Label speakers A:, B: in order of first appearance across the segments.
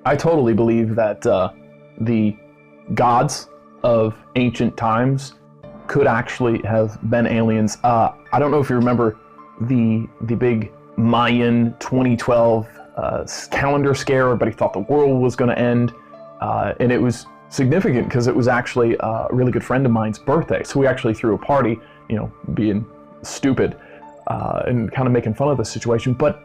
A: I totally believe that the gods of ancient times could actually have been aliens. I don't know if you remember the big Mayan 2012 calendar scare. Everybody thought the world was going to end, and it was significant because it was actually a really good friend of mine's birthday. So we actually threw a party, being stupid and kind of making fun of the situation. But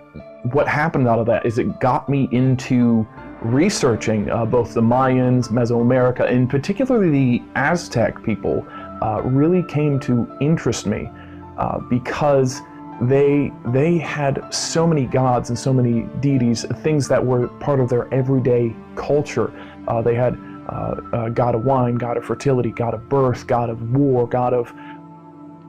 A: what happened out of that is it got me into researching both the Mayans, Mesoamerica, and particularly the Aztec people really came to interest me because they had so many gods and so many deities, things that were part of their everyday culture. They had god of wine, god of fertility, god of birth, god of war, god of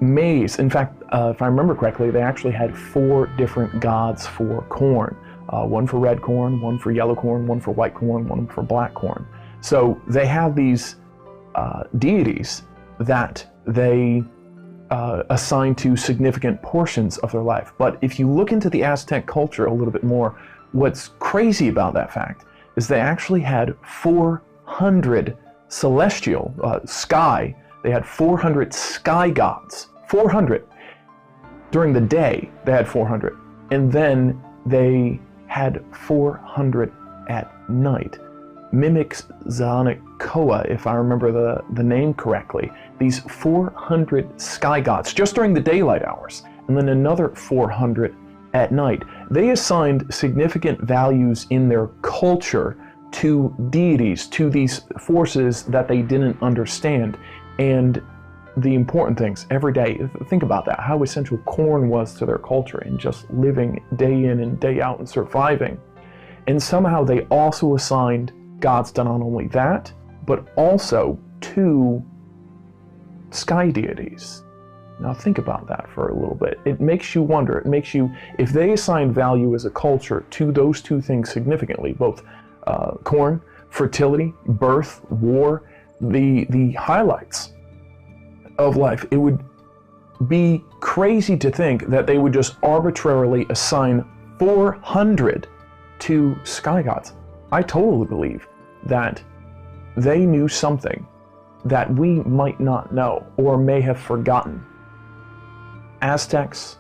A: maize. In fact, if I remember correctly, they actually had 4 different gods for corn. One for red corn, one for yellow corn, one for white corn, one for black corn. So they have these deities that they assign to significant portions of their life. But if you look into the Aztec culture a little bit more, what's crazy about that fact is they actually had 400 celestial sky. They had 400 sky gods. 400. During the day, they had 400. And then they had 400 at night. Mimixozoicoa, if I remember the name correctly. These 400 sky gods, just during the daylight hours. And then another 400 at night. They assigned significant values in their culture to deities, to these forces that they didn't understand. And the important things every day, think about that, how essential corn was to their culture and just living day in and day out and surviving. And somehow they also assigned gods to not only that, but also to sky deities. Now think about that for a little bit. It makes you wonder, if they assign value as a culture to those 2 things significantly, both corn, fertility, birth, war, the highlights of life, it would be crazy to think that they would just arbitrarily assign 400 to sky gods. I totally believe that they knew something that we might not know or may have forgotten. Aztecs,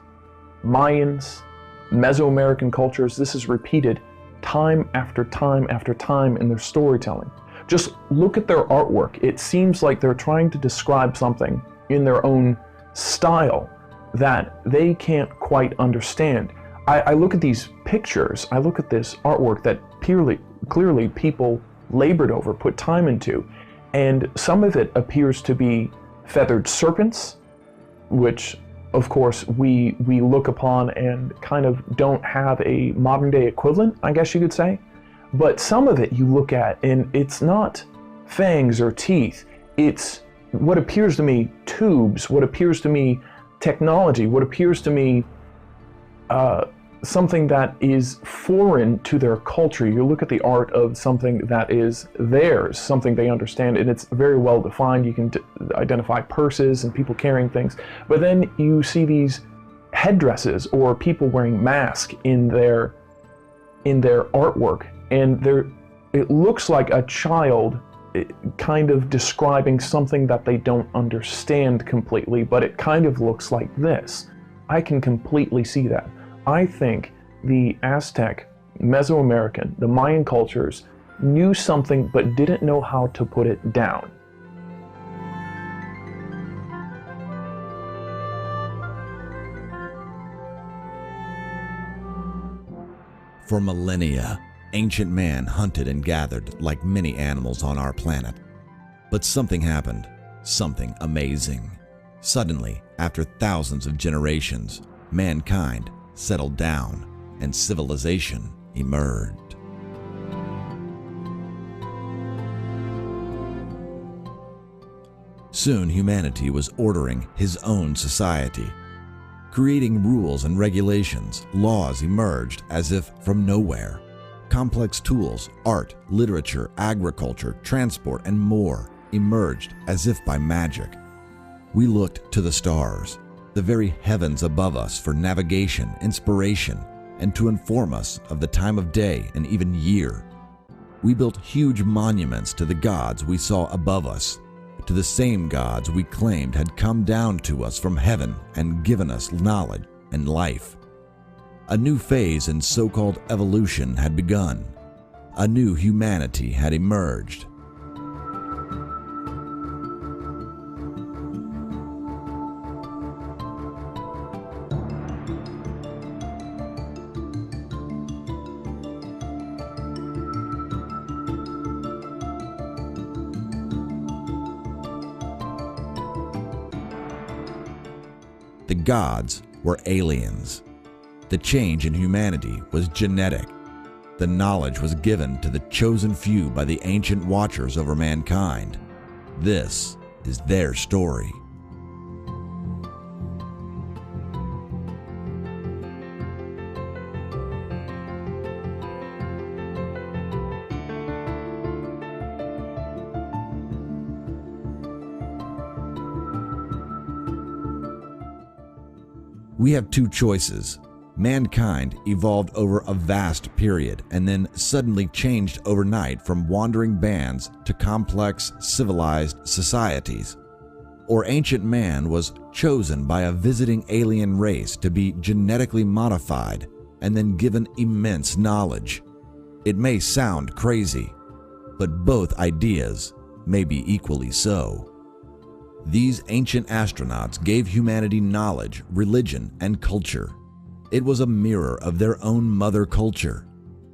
A: Mayans, Mesoamerican cultures, this is repeated time after time after time in their storytelling. Just look at their artwork. It seems like they're trying to describe something in their own style that they can't quite understand. I look at these pictures, I look at this artwork that clearly people labored over, put time into, and some of it appears to be feathered serpents, which of course we look upon and kind of don't have a modern day equivalent, I guess you could say. But some of it you look at and it's not fangs or teeth, it's what appears to me tubes, what appears to me technology, what appears to me something that is foreign to their culture. You look at the art of something that is theirs, something they understand, and it's very well defined. You can identify purses and people carrying things, but then you see these headdresses or people wearing masks in their artwork, and it looks like a child kind of describing something that they don't understand completely, but it kind of looks like this. I can completely see that. I think the Aztec, Mesoamerican, the Mayan cultures knew something but didn't know how to put it down.
B: For millennia, ancient man hunted and gathered like many animals on our planet. But something happened, something amazing. Suddenly, after thousands of generations, mankind settled down and civilization emerged. Soon humanity was ordering his own society. Creating rules and regulations, laws emerged as if from nowhere. Complex tools, art, literature, agriculture, transport, and more emerged as if by magic. We looked to the stars, the very heavens above us, for navigation, inspiration, and to inform us of the time of day and even year. We built huge monuments to the gods we saw above us, to the same gods we claimed had come down to us from heaven and given us knowledge and life. A new phase in so-called evolution had begun. A new humanity had emerged. The gods were aliens. The change in humanity was genetic. The knowledge was given to the chosen few by the ancient watchers over mankind. This is their story. We have two choices. Mankind evolved over a vast period and then suddenly changed overnight from wandering bands to complex, civilized societies. Or ancient man was chosen by a visiting alien race to be genetically modified and then given immense knowledge. It may sound crazy, but both ideas may be equally so. These ancient astronauts gave humanity knowledge, religion, and culture. It was a mirror of their own mother culture.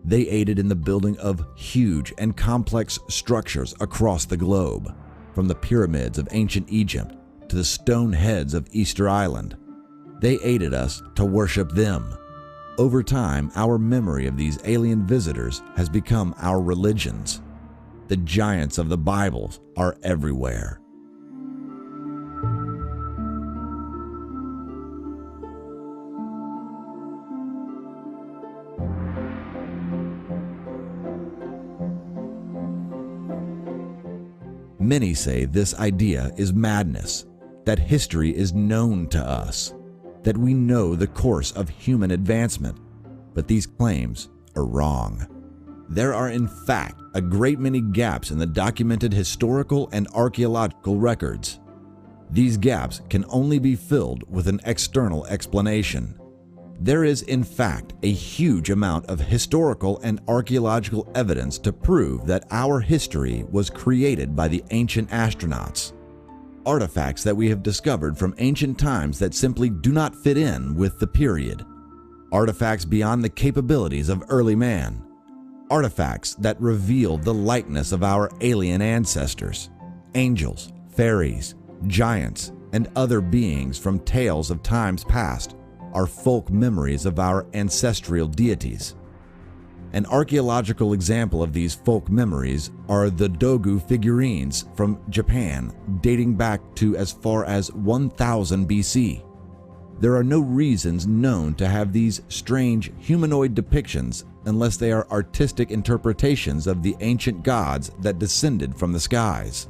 B: They aided in the building of huge and complex structures across the globe, from the pyramids of ancient Egypt to the stone heads of Easter Island. They aided us to worship them. Over time, our memory of these alien visitors has become our religions. The giants of the Bible are everywhere. Many say this idea is madness, that history is known to us, that we know the course of human advancement, but these claims are wrong. There are in fact a great many gaps in the documented historical and archaeological records. These gaps can only be filled with an external explanation. There is in fact a huge amount of historical and archaeological evidence to prove that our history was created by the ancient astronauts. Artifacts that we have discovered from ancient times that simply do not fit in with the period. Artifacts beyond the capabilities of early man. Artifacts that reveal the likeness of our alien ancestors, angels, fairies, giants, and other beings from tales of times past are folk memories of our ancestral deities. An archaeological example of these folk memories are the Dogu figurines from Japan, dating back to as far as 1000 BC. There are no reasons known to have these strange humanoid depictions unless they are artistic interpretations of the ancient gods that descended from the skies.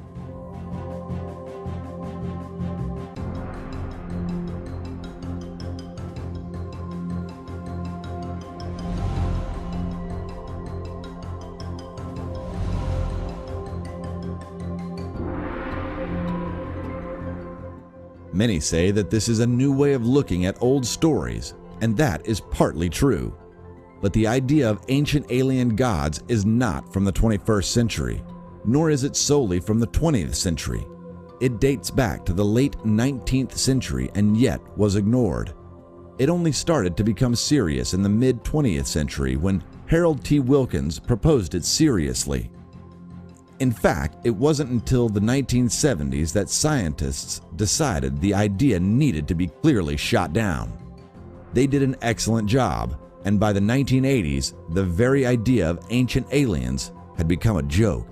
B: Many say that this is a new way of looking at old stories, and that is partly true. But the idea of ancient alien gods is not from the 21st century, nor is it solely from the 20th century. It dates back to the late 19th century and yet was ignored. It only started to become serious in the mid-20th century when Harold T. Wilkins proposed it seriously. In fact, it wasn't until the 1970s that scientists decided the idea needed to be clearly shot down. They did an excellent job, and by the 1980s, the very idea of ancient aliens had become a joke.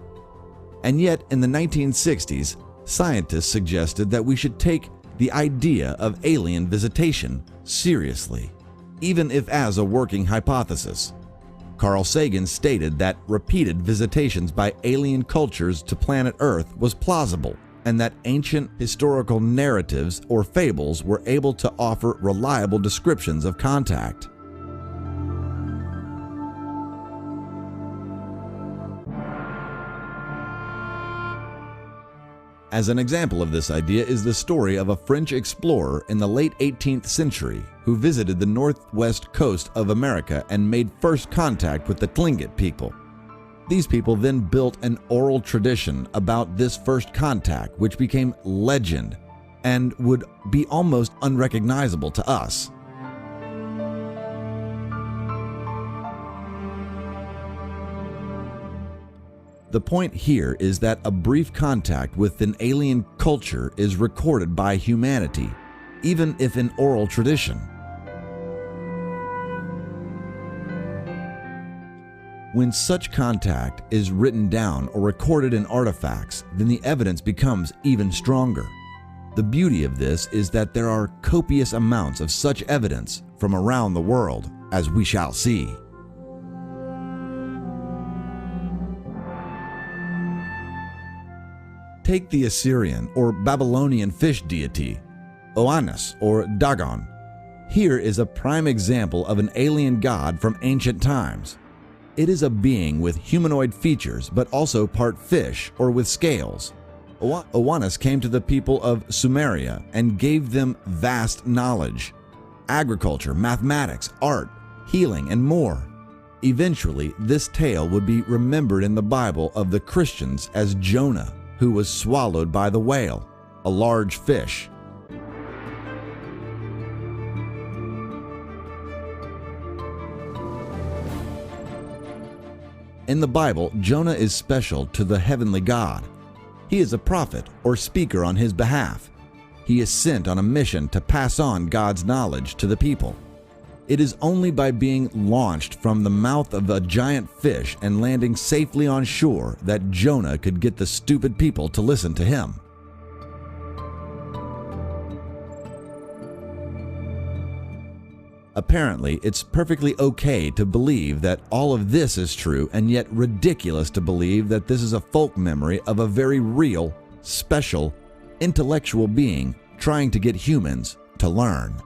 B: And yet, in the 1960s, scientists suggested that we should take the idea of alien visitation seriously, even if as a working hypothesis. Carl Sagan stated that repeated visitations by alien cultures to planet Earth was plausible, and that ancient historical narratives or fables were able to offer reliable descriptions of contact. As an example of this idea is the story of a French explorer in the late 18th century who visited the northwest coast of America and made first contact with the Tlingit people. These people then built an oral tradition about this first contact, which became legend and would be almost unrecognizable to us. The point here is that a brief contact with an alien culture is recorded by humanity, even if in oral tradition. When such contact is written down or recorded in artifacts, then the evidence becomes even stronger. The beauty of this is that there are copious amounts of such evidence from around the world, as we shall see. Take the Assyrian or Babylonian fish deity, Oannes or Dagon. Here is a prime example of an alien god from ancient times. It is a being with humanoid features, but also part fish or with scales. Oannes came to the people of Sumeria and gave them vast knowledge: agriculture, mathematics, art, healing, and more. Eventually, this tale would be remembered in the Bible of the Christians as Jonah, who was swallowed by the whale, a large fish. In the Bible, Jonah is special to the heavenly God. He is a prophet or speaker on his behalf. He is sent on a mission to pass on God's knowledge to the people. It is only by being launched from the mouth of a giant fish and landing safely on shore that Jonah could get the stupid people to listen to him. Apparently, it's perfectly okay to believe that all of this is true, and yet ridiculous to believe that this is a folk memory of a very real, special, intellectual being trying to get humans to learn.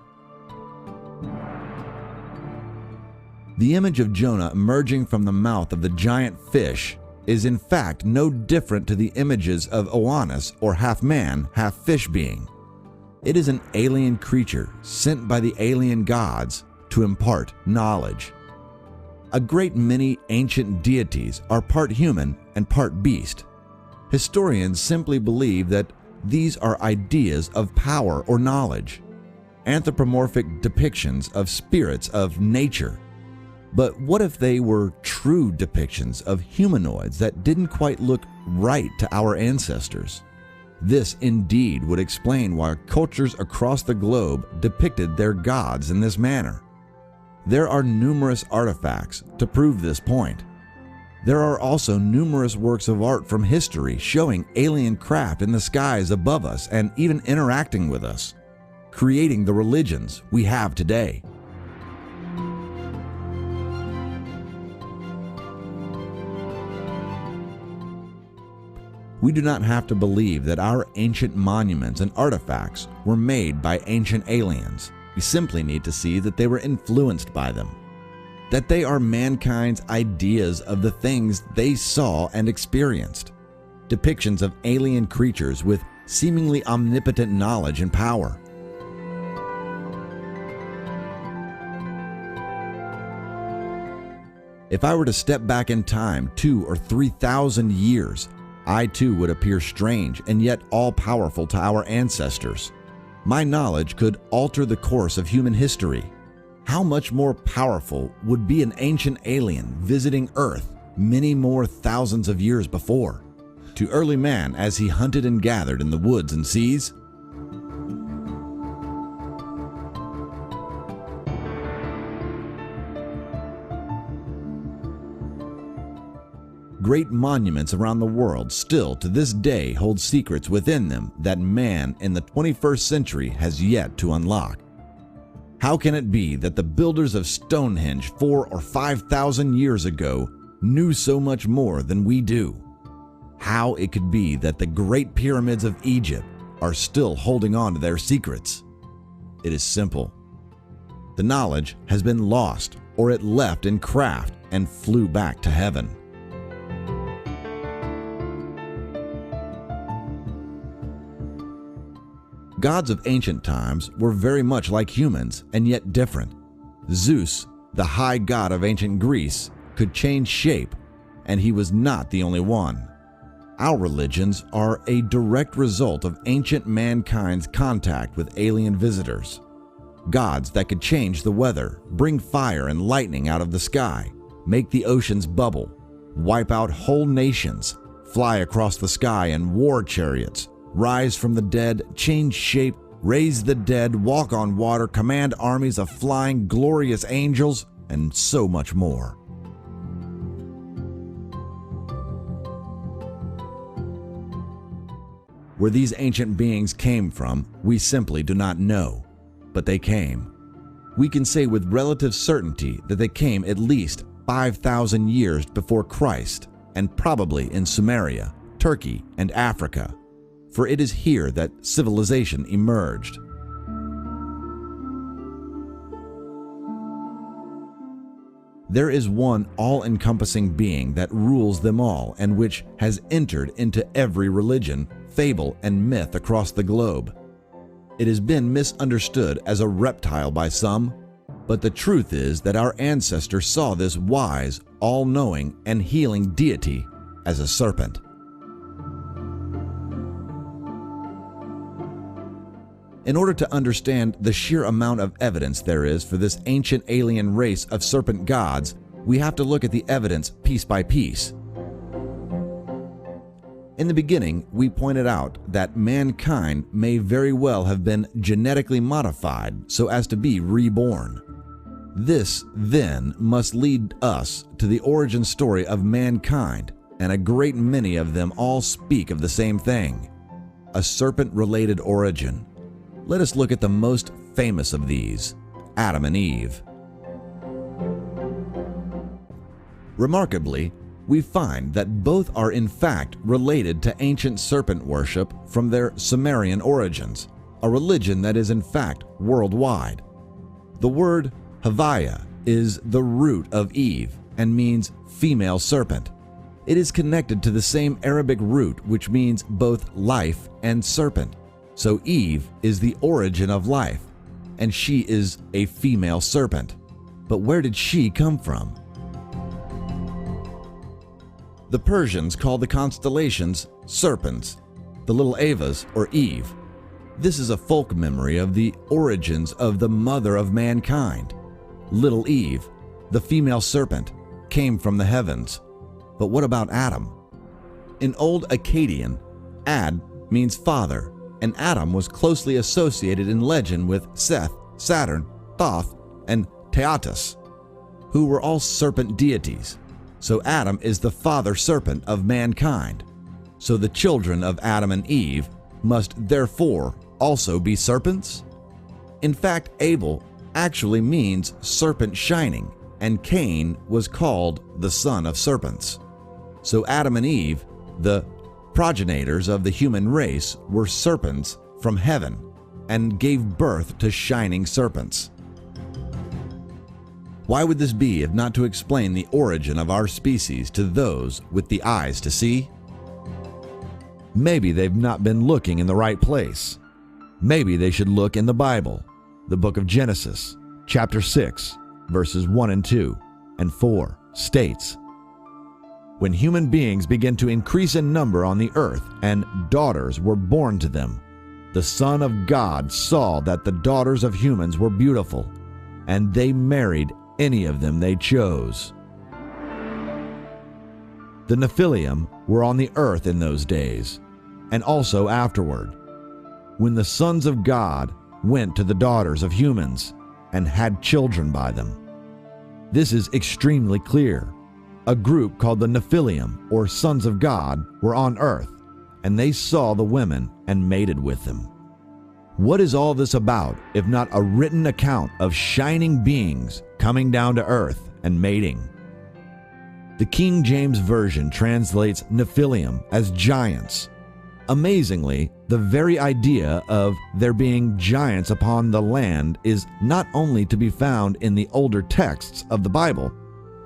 B: The image of Jonah emerging from the mouth of the giant fish is in fact no different to the images of Oannes, or half man, half fish being. It is an alien creature sent by the alien gods to impart knowledge. A great many ancient deities are part human and part beast. Historians simply believe that these are ideas of power or knowledge, anthropomorphic depictions of spirits of nature. But what if they were true depictions of humanoids that didn't quite look right to our ancestors? This indeed would explain why cultures across the globe depicted their gods in this manner. There are numerous artifacts to prove this point. There are also numerous works of art from history showing alien craft in the skies above us and even interacting with us, creating the religions we have today. We do not have to believe that our ancient monuments and artifacts were made by ancient aliens. We simply need to see that they were influenced by them, that they are mankind's ideas of the things they saw and experienced, depictions of alien creatures with seemingly omnipotent knowledge and power. If I were to step back in time 2,000 or 3,000 years, I too would appear strange and yet all-powerful to our ancestors. My knowledge could alter the course of human history. How much more powerful would be an ancient alien visiting Earth many more thousands of years before? To early man as he hunted and gathered in the woods and seas? Great monuments around the world still to this day hold secrets within them that man in the 21st century has yet to unlock. How can it be that the builders of Stonehenge 4,000 or 5,000 years ago knew so much more than we do? How it could be that the great pyramids of Egypt are still holding on to their secrets? It is simple. The knowledge has been lost, or it left in craft and flew back to heaven. Gods of ancient times were very much like humans and yet different. Zeus, the high god of ancient Greece, could change shape, and he was not the only one. Our religions are a direct result of ancient mankind's contact with alien visitors. Gods that could change the weather, bring fire and lightning out of the sky, make the oceans bubble, wipe out whole nations, fly across the sky in war chariots, rise from the dead, change shape, raise the dead, walk on water, command armies of flying, glorious angels, and so much more. Where these ancient beings came from, we simply do not know, but they came. We can say with relative certainty that they came at least 5,000 years before Christ, and probably in Sumeria, Turkey, and Africa, for it is here that civilization emerged. There is one all-encompassing being that rules them all and which has entered into every religion, fable, and myth across the globe. It has been misunderstood as a reptile by some, but the truth is that our ancestors saw this wise, all-knowing, and healing deity as a serpent. In order to understand the sheer amount of evidence there is for this ancient alien race of serpent gods, we have to look at the evidence piece by piece. In the beginning, we pointed out that mankind may very well have been genetically modified so as to be reborn. This, then, must lead us to the origin story of mankind, and a great many of them all speak of the same thing: a serpent-related origin. Let us look at the most famous of these, Adam and Eve. Remarkably, we find that both are in fact related to ancient serpent worship from their Sumerian origins, a religion that is in fact worldwide. The word Havaya is the root of Eve and means female serpent. It is connected to the same Arabic root which means both life and serpent. So Eve is the origin of life, and she is a female serpent. But where did she come from? The Persians call the constellations serpents, the little Avas or Eve. This is a folk memory of the origins of the mother of mankind. Little Eve, the female serpent, came from the heavens. But what about Adam? In Old Akkadian, Ad means father, and Adam was closely associated in legend with Seth, Saturn, Thoth, and Teatus, who were all serpent deities. So Adam is the father serpent of mankind. So the children of Adam and Eve must therefore also be serpents? In fact, Abel actually means serpent shining, and Cain was called the son of serpents. So Adam and Eve, the progenitors of the human race, were serpents from heaven and gave birth to shining serpents. Why would this be if not to explain the origin of our species to those with the eyes to see? Maybe they've not been looking in the right place. Maybe they should look in the Bible, the book of Genesis, chapter 6, verses 1 and 2, and 4 states, "When human beings began to increase in number on the earth, and daughters were born to them, the Son of God saw that the daughters of humans were beautiful, and they married any of them they chose." The Nephilim were on the earth in those days, and also afterward, when the sons of God went to the daughters of humans and had children by them. This is extremely clear. A group called the Nephilim, or sons of God, were on earth, and they saw the women and mated with them. What is all this about if not a written account of shining beings coming down to earth and mating? The King James Version translates Nephilim as giants. Amazingly, the very idea of there being giants upon the land is not only to be found in the older texts of the Bible,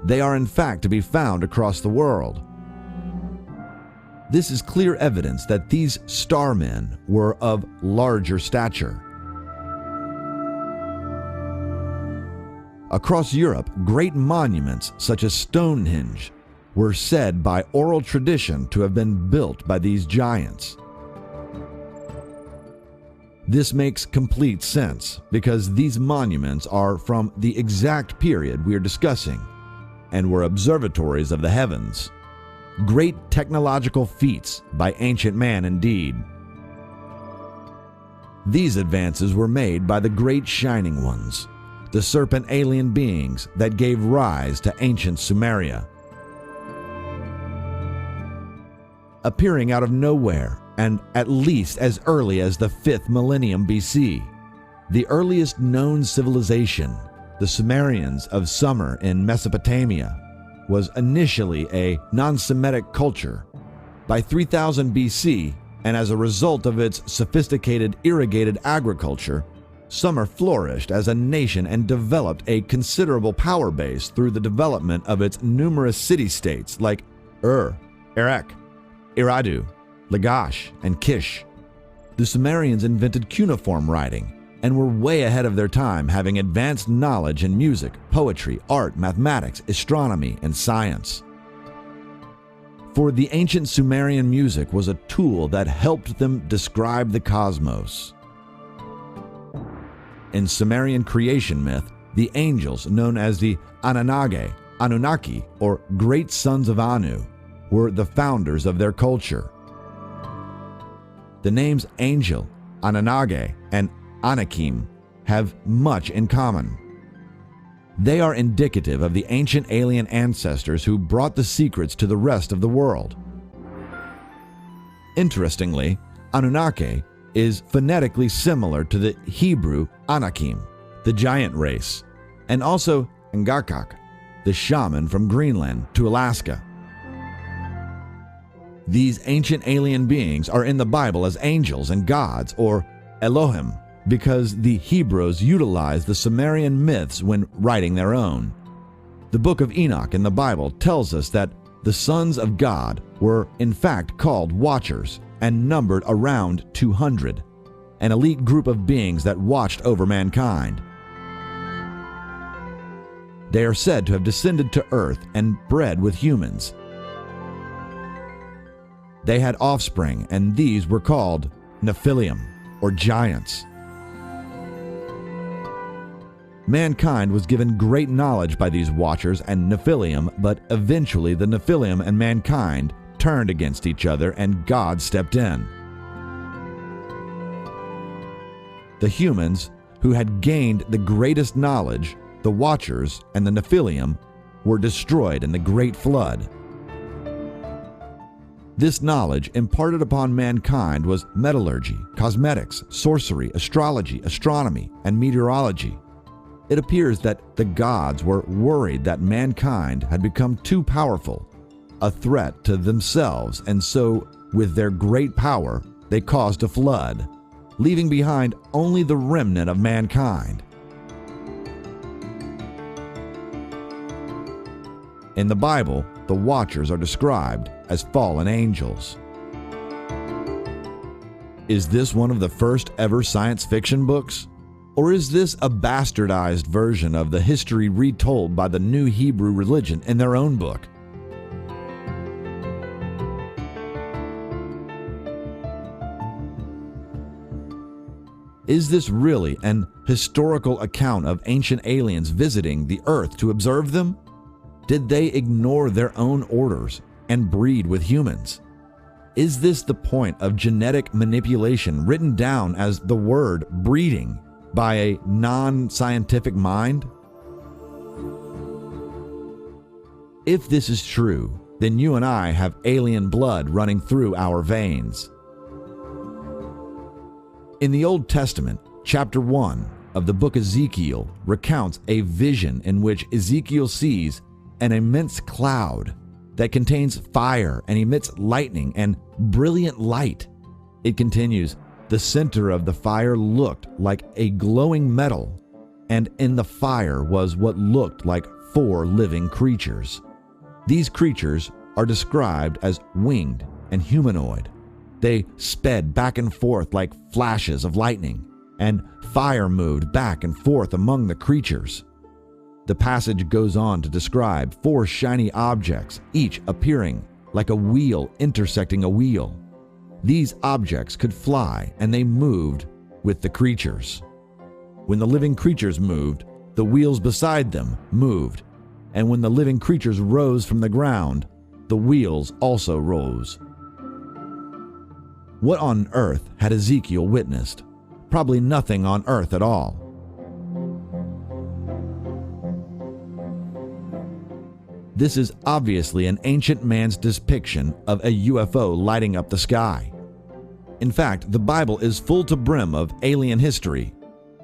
B: they are in fact to be found across the world. This is clear evidence that these starmen were of larger stature. Across Europe, great monuments such as Stonehenge were said by oral tradition to have been built by these giants. This makes complete sense because these monuments are from the exact period we are discussing and were observatories of the heavens. Great technological feats by ancient man indeed. These advances were made by the great shining ones, the serpent alien beings that gave rise to ancient Sumeria. Appearing out of nowhere and at least as early as the 5th millennium BC, the earliest known civilization, the Sumerians of Sumer in Mesopotamia, was initially a non-Semitic culture. By 3000 BC, and as a result of its sophisticated irrigated agriculture, Sumer flourished as a nation and developed a considerable power base through the development of its numerous city-states like Erech, Eridu, Lagash, and Kish. The Sumerians invented cuneiform writing and were way ahead of their time, having advanced knowledge in music, poetry, art, mathematics, astronomy, and science. For the ancient Sumerian music was a tool that helped them describe the cosmos. In Sumerian creation myth, the angels, known as the Anunnaki, or great sons of Anu, were the founders of their culture. The names angel, Anunnaki, and Anakim have much in common. They are indicative of the ancient alien ancestors who brought the secrets to the rest of the world. Interestingly, Anunnaki is phonetically similar to the Hebrew Anakim, the giant race, and also Ngakak, the shaman from Greenland to Alaska. These ancient alien beings are in the Bible as angels and gods, or Elohim, because the Hebrews utilized the Sumerian myths when writing their own. The book of Enoch in the Bible tells us that the sons of God were in fact called watchers and numbered around 200, an elite group of beings that watched over mankind. They are said to have descended to earth and bred with humans. They had offspring, and these were called Nephilim, or giants. Mankind was given great knowledge by these watchers and Nephilim, but eventually the Nephilim and mankind turned against each other and God stepped in. The humans, who had gained the greatest knowledge, the watchers and the Nephilim, were destroyed in the Great Flood. This knowledge imparted upon mankind was metallurgy, cosmetics, sorcery, astrology, astronomy, and meteorology. It appears that the gods were worried that mankind had become too powerful, a threat to themselves, and so, with their great power, they caused a flood, leaving behind only the remnant of mankind. In the Bible, the Watchers are described as fallen angels. Is this one of the first ever science fiction books? Or is this a bastardized version of the history retold by the new Hebrew religion in their own book? Is this really an historical account of ancient aliens visiting the earth to observe them? Did they ignore their own orders and breed with humans? Is this the point of genetic manipulation written down as the word breeding by a non-scientific mind? If this is true, then you and I have alien blood running through our veins. In the Old Testament, chapter 1 of the book Ezekiel recounts a vision in which Ezekiel sees an immense cloud that contains fire and emits lightning and brilliant light. It continues, the center of the fire looked like a glowing metal, and in the fire was what looked like 4 living creatures. These creatures are described as winged and humanoid. They sped back and forth like flashes of lightning, and fire moved back and forth among the creatures. The passage goes on to describe 4 shiny objects, each appearing like a wheel intersecting a wheel. These objects could fly, and they moved with the creatures. When the living creatures moved, the wheels beside them moved, and when the living creatures rose from the ground, the wheels also rose. What on earth had Ezekiel witnessed? Probably nothing on earth at all. This is obviously an ancient man's depiction of a UFO lighting up the sky. In fact, the Bible is full to brim of alien history.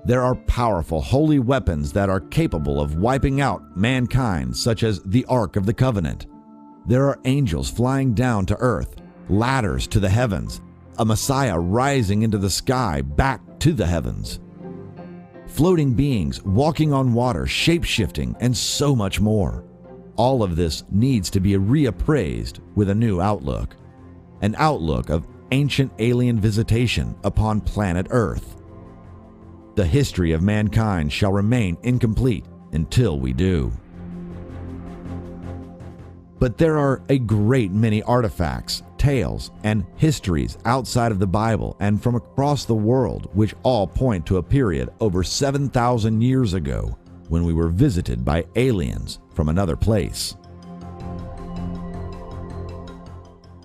B: There are powerful holy weapons that are capable of wiping out mankind, such as the Ark of the Covenant. There are angels flying down to earth, ladders to the heavens, a Messiah rising into the sky back to the heavens, floating beings walking on water, shape-shifting, and so much more. All of this needs to be reappraised with a new outlook, an outlook of ancient alien visitation upon planet Earth. The history of mankind shall remain incomplete until we do. But there are a great many artifacts, tales, and histories outside of the Bible and from across the world which all point to a period over 7,000 years ago when we were visited by aliens from another place.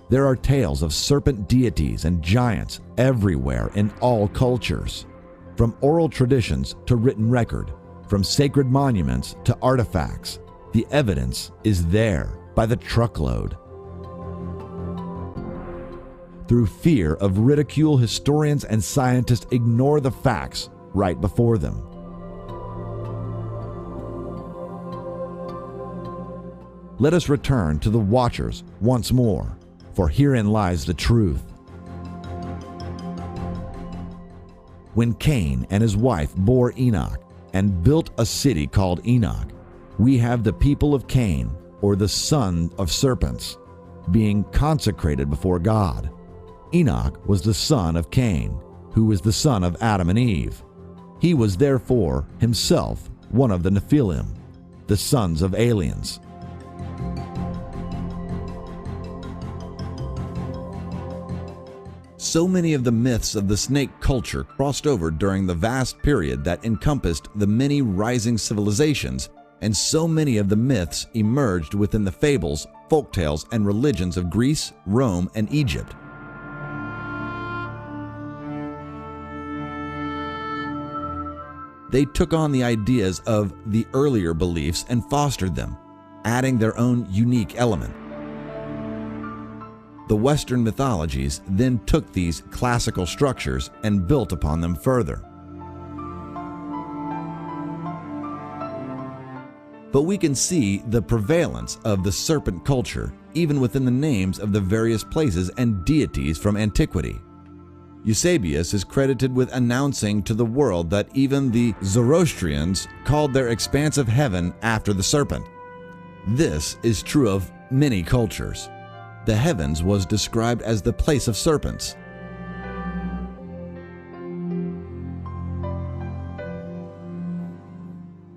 B: There are tales of serpent deities and giants everywhere in all cultures. From oral traditions to written record, from sacred monuments to artifacts, the evidence is there by the truckload. Through fear of ridicule, historians and scientists ignore the facts right before them. Let us return to the Watchers once more, for herein lies the truth. When Cain and his wife bore Enoch and built a city called Enoch, we have the people of Cain, or the son of serpents, being consecrated before God. Enoch was the son of Cain, who was the son of Adam and Eve. He was therefore himself one of the Nephilim, the sons of aliens. So many of the myths of the snake culture crossed over during the vast period that encompassed the many rising civilizations, and so many of the myths emerged within the fables, folktales, and religions of Greece, Rome, and Egypt. They took on the ideas of the earlier beliefs and fostered them, adding their own unique element. The Western mythologies then took these classical structures and built upon them further. But we can see the prevalence of the serpent culture even within the names of the various places and deities from antiquity. Eusebius is credited with announcing to the world that even the Zoroastrians called their expanse of heaven after the serpent. This is true of many cultures. The heavens was described as the place of serpents.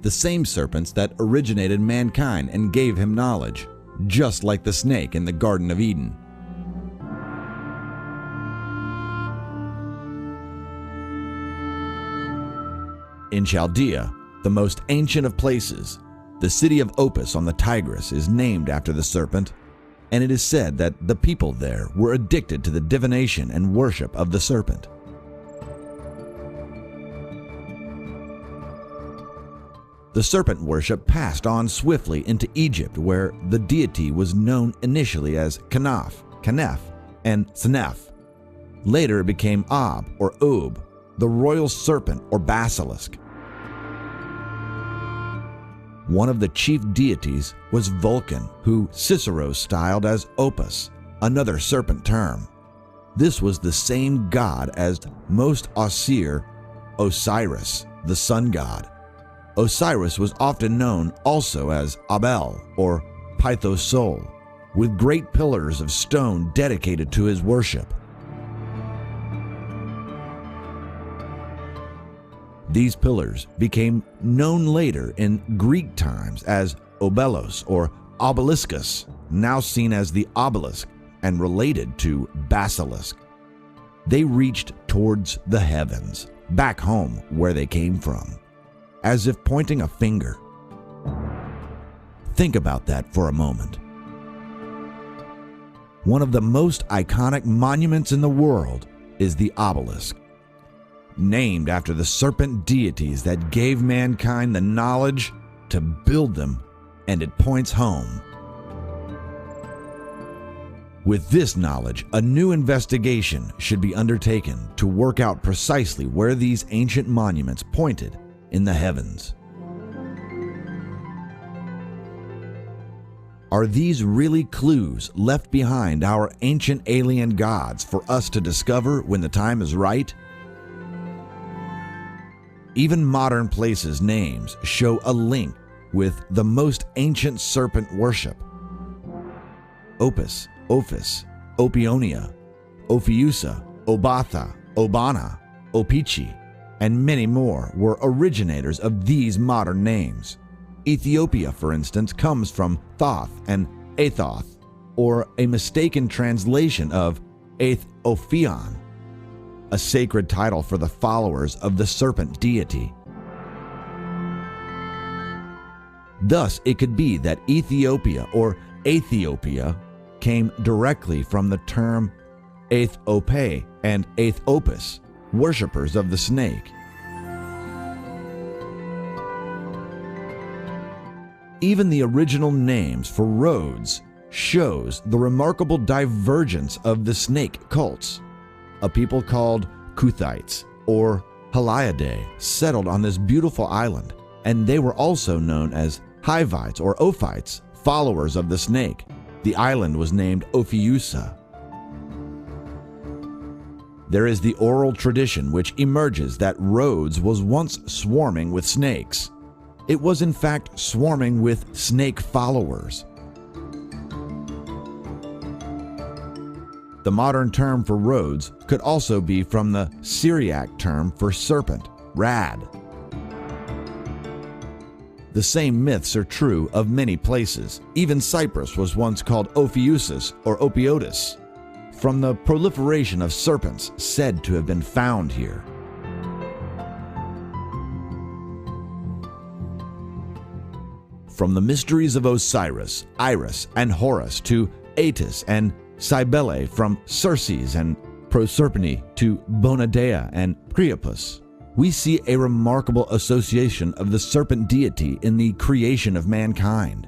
B: The same serpents that originated mankind and gave him knowledge, just like the snake in the Garden of Eden. In Chaldea, the most ancient of places, the city of Opis on the Tigris is named after the serpent, and it is said that the people there were addicted to the divination and worship of the serpent. The serpent worship passed on swiftly into Egypt, where the deity was known initially as Kanaf, Kanef, and Senef. Later it became Ob or Ob, the royal serpent or basilisk. One of the chief deities was Vulcan, who Cicero styled as Opus, another serpent term. This was the same god as most austere Osiris, the sun god. Osiris was often known also as Abel or Pythos Sol, with great pillars of stone dedicated to his worship. These pillars became known later in Greek times as obelos or obeliscus, now seen as the obelisk and related to basilisk. They reached towards the heavens, back home where they came from, as if pointing a finger. Think about that for a moment. One of the most iconic monuments in the world is the obelisk, named after the serpent deities that gave mankind the knowledge to build them, and it points home. With this knowledge, a new investigation should be undertaken to work out precisely where these ancient monuments pointed in the heavens. Are these really clues left behind our ancient alien gods for us to discover when the time is right? Even modern places' names show a link with the most ancient serpent worship. Opus, Ophis, Opionia, Ophiusa, Obatha, Obana, Opichi, and many more were originators of these modern names. Ethiopia, for instance, comes from Thoth and Athoth, or a mistaken translation of Aethophion, a sacred title for the followers of the serpent deity. Thus, it could be that Ethiopia or Aethiopia came directly from the term Aethope and Aethopus, worshippers of the snake. Even the original names for roads shows the remarkable divergence of the snake cults. A people called Kuthites or Haliadae settled on this beautiful island, and they were also known as Hivites or Ophites, followers of the snake. The island was named Ophiusa. There is the oral tradition which emerges that Rhodes was once swarming with snakes. It was in fact swarming with snake followers. The modern term for Rhodes could also be from the Syriac term for serpent, rad. The same myths are true of many places. Even Cyprus was once called Ophiusus or Opiotus, from the proliferation of serpents said to have been found here. From the mysteries of Osiris, Iris, and Horus to Attis and Cybele, from Circes and Proserpine to Bonadea and Priapus, we see a remarkable association of the serpent deity in the creation of mankind.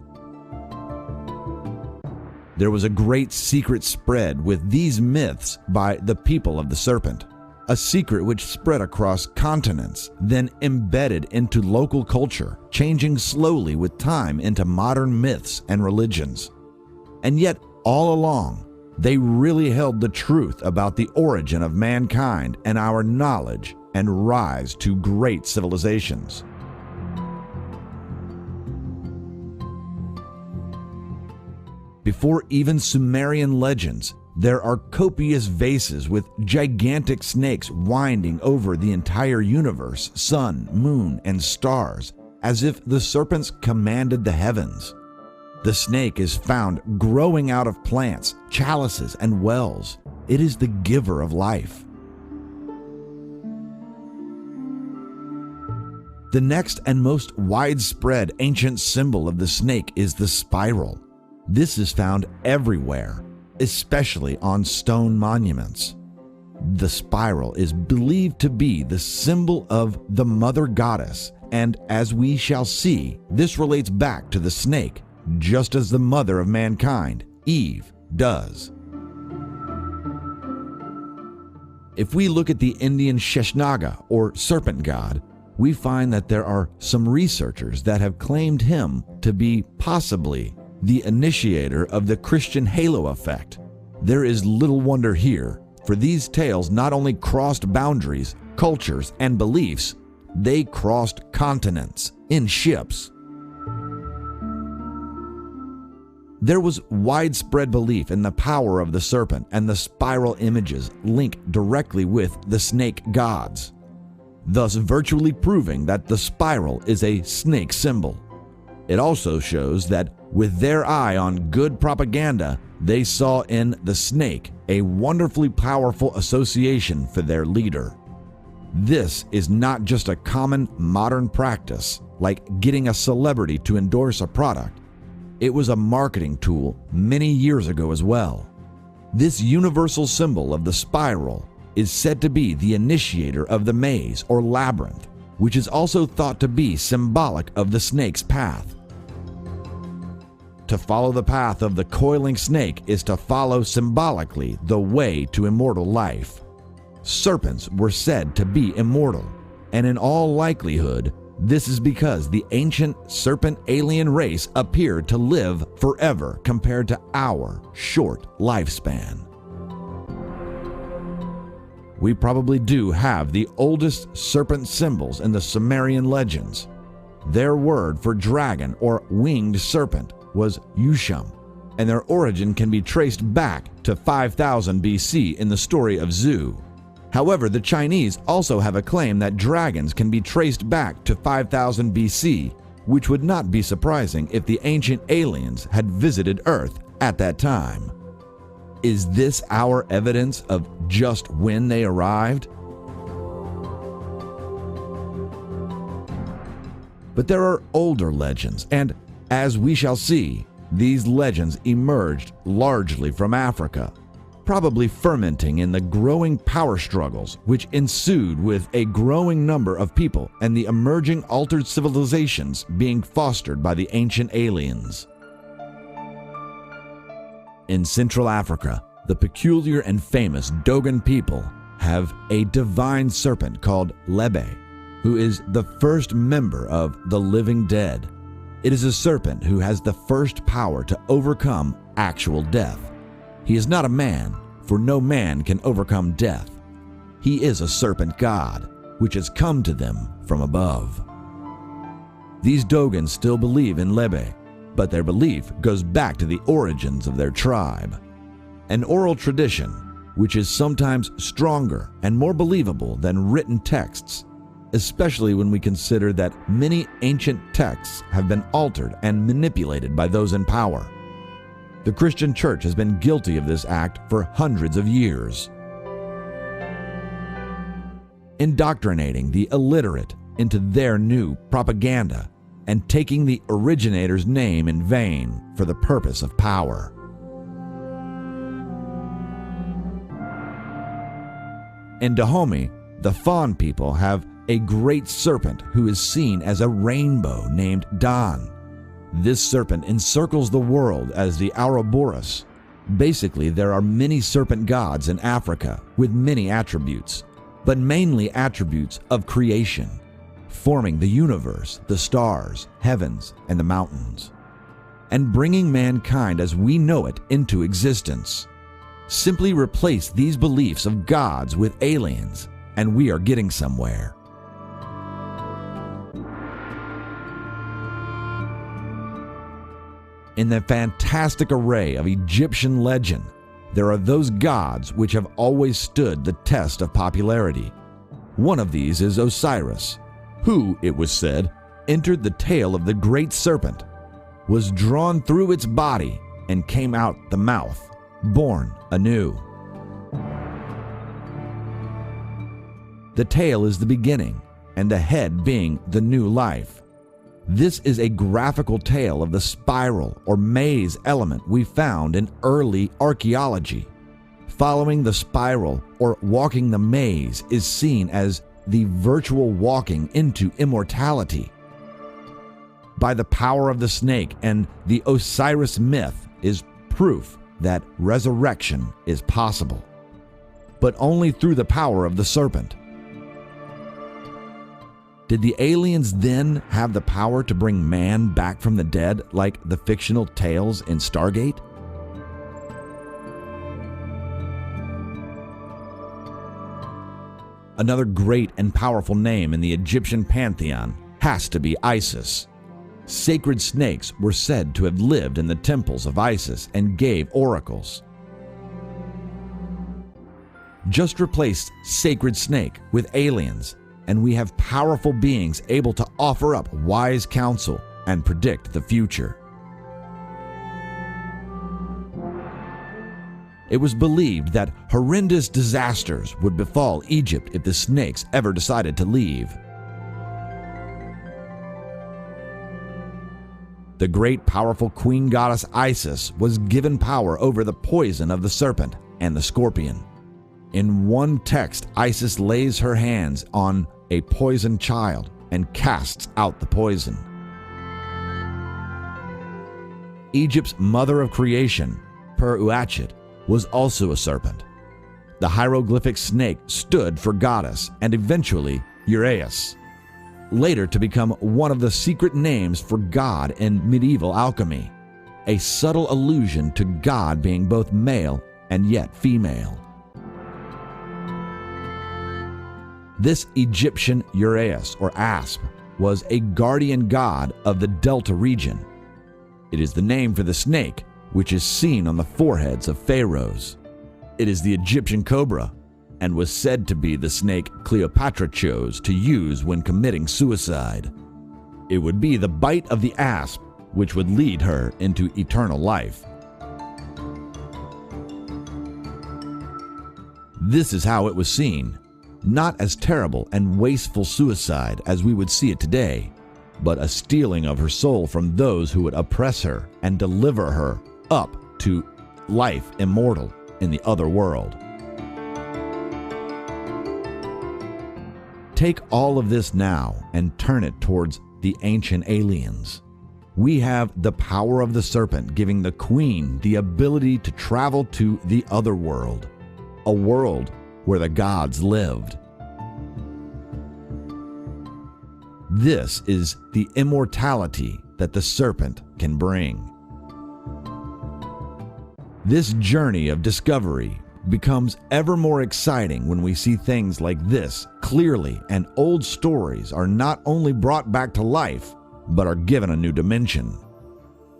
B: There was a great secret spread with these myths by the people of the serpent, a secret which spread across continents, then embedded into local culture, changing slowly with time into modern myths and religions. And yet, all along, they really held the truth about the origin of mankind and our knowledge and rise to great civilizations. Before even Sumerian legends, there are copious vases with gigantic snakes winding over the entire universe, sun, moon, and stars, as if the serpents commanded the heavens. The snake is found growing out of plants, chalices, and wells. It is the giver of life. The next and most widespread ancient symbol of the snake is the spiral. This is found everywhere, especially on stone monuments. The spiral is believed to be the symbol of the mother goddess, and as we shall see, this relates back to the snake, just as the mother of mankind, Eve, does. If we look at the Indian Sheshnaga, or serpent god, we find that there are some researchers that have claimed him to be possibly the initiator of the Christian halo effect. There is little wonder here, for these tales not only crossed boundaries, cultures, and beliefs, they crossed continents in ships. There was widespread belief in the power of the serpent, and the spiral images link directly with the snake gods, thus virtually proving that the spiral is a snake symbol. It also shows that with their eye on good propaganda, they saw in the snake a wonderfully powerful association for their leader. This is not just a common modern practice, like getting a celebrity to endorse a product. It was a marketing tool many years ago as well. This universal symbol of the spiral is said to be the initiator of the maze or labyrinth, which is also thought to be symbolic of the snake's path. To follow the path of the coiling snake is to follow symbolically the way to immortal life. Serpents were said to be immortal, and in all likelihood, this is because the ancient serpent alien race appeared to live forever compared to our short lifespan. We probably do have the oldest serpent symbols in the Sumerian legends. Their word for dragon or winged serpent was Yusham, and their origin can be traced back to 5000 BC in the story of Zu. However, the Chinese also have a claim that dragons can be traced back to 5000 BC, which would not be surprising if the ancient aliens had visited Earth at that time. Is this our evidence of just when they arrived? But there are older legends, and as we shall see, these legends emerged largely from Africa, probably fermenting in the growing power struggles which ensued with a growing number of people and the emerging altered civilizations being fostered by the ancient aliens. In Central Africa, the peculiar and famous Dogon people have a divine serpent called Lebe, who is the first member of the living dead. It is a serpent who has the first power to overcome actual death. He is not a man, for no man can overcome death. He is a serpent god, which has come to them from above. These Dogons still believe in Lebe, but their belief goes back to the origins of their tribe. An oral tradition, which is sometimes stronger and more believable than written texts, especially when we consider that many ancient texts have been altered and manipulated by those in power. The Christian Church has been guilty of this act for hundreds of years. Indoctrinating the illiterate into their new propaganda and taking the originator's name in vain for the purpose of power. In Dahomey, the Fawn people have a great serpent who is seen as a rainbow named Dan. This serpent encircles the world as the Ouroboros. Basically, there are many serpent gods in Africa with many attributes, but mainly attributes of creation, forming the universe, the stars, heavens, and the mountains, and bringing mankind as we know it into existence. Simply replace these beliefs of gods with aliens, and we are getting somewhere. In the fantastic array of Egyptian legend, there are those gods which have always stood the test of popularity. One of these is Osiris, who, it was said, entered the tail of the great serpent, was drawn through its body, and came out the mouth, born anew. The tail is the beginning, and the head being the new life. This is a graphical tale of the spiral or maze element we found in early archaeology. Following the spiral or walking the maze is seen as the virtual walking into immortality. By the power of the snake and the Osiris myth is proof that resurrection is possible, but only through the power of the serpent. Did the aliens then have the power to bring man back from the dead like the fictional tales in Stargate? Another great and powerful name in the Egyptian pantheon has to be Isis. Sacred snakes were said to have lived in the temples of Isis and gave oracles. Just replace sacred snake with aliens, and we have powerful beings able to offer up wise counsel and predict the future. It was believed that horrendous disasters would befall Egypt if the snakes ever decided to leave. The great powerful queen goddess Isis was given power over the poison of the serpent and the scorpion. In one text, Isis lays her hands on a poisoned child and casts out the poison. Egypt's mother of creation, Per-Uatchit, was also a serpent. The hieroglyphic snake stood for goddess and eventually Uraeus, later to become one of the secret names for God in medieval alchemy, a subtle allusion to God being both male and yet female. This Egyptian Uraeus, or asp, was a guardian god of the Delta region. It is the name for the snake which is seen on the foreheads of pharaohs. It is the Egyptian cobra, and was said to be the snake Cleopatra chose to use when committing suicide. It would be the bite of the asp which would lead her into eternal life. This is how it was seen, not as terrible and wasteful suicide as we would see it today, but a stealing of her soul from those who would oppress her and deliver her up to life immortal in the other world. Take all of this now and turn it towards the ancient aliens. We have the power of the serpent giving the queen the ability to travel to the other world, a world where the gods lived. This is the immortality that the serpent can bring. This journey of discovery becomes ever more exciting when we see things like this clearly, and old stories are not only brought back to life, but are given a new dimension.